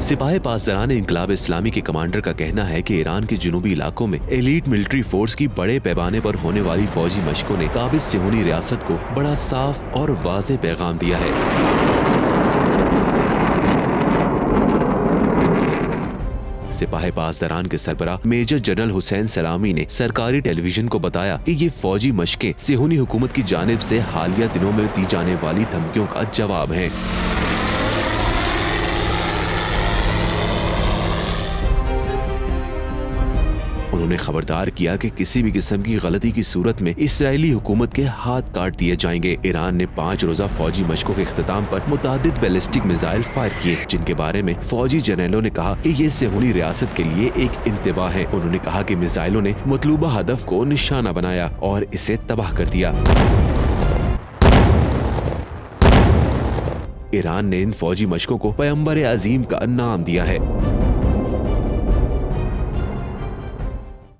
सिपाही पासदारान इनकलाब इस्लामी के कमांडर का कहना है कि ईरान के जुनूबी इलाकों में एलीट मिलिट्री फोर्स की बड़े पैमाने पर होने वाली फौजी मशकों ने काबिज सिहोनी रियासत को बड़ा साफ और वाज़ेह पैगाम दिया है। सिपाही पासदारान के सरबराह मेजर जनरल हुसैन सलामी ने सरकारी टेलीविजन को बताया कि ये फौजी मशकें सिहोनी हुकूमत की जानिब से हालिया दिनों में दी जाने वाली धमकियों का जवाब हैं। उन्होंने खबरदार किया कि किसी भी किस्म की गलती की सूरत में इस्राएली हुकूमत के हाथ काट दिए जाएंगे। ईरान ने 5 रोजा फौजी मशकों के इख्तिताम पर मुतादिद बैलिस्टिक मिसाइल फायर किए, जिनके बारे में फौजी जनरलों ने कहा कि ये सिहोनी रियासत के लिए एक इंतबाह है। उन्होंने कहा कि मिसाइलों ने मतलूबा हदफ को निशाना बनाया और इसे तबाह कर दिया। ईरान ने इन फौजी मशकों को पैगंबर अजीम का नाम दिया है।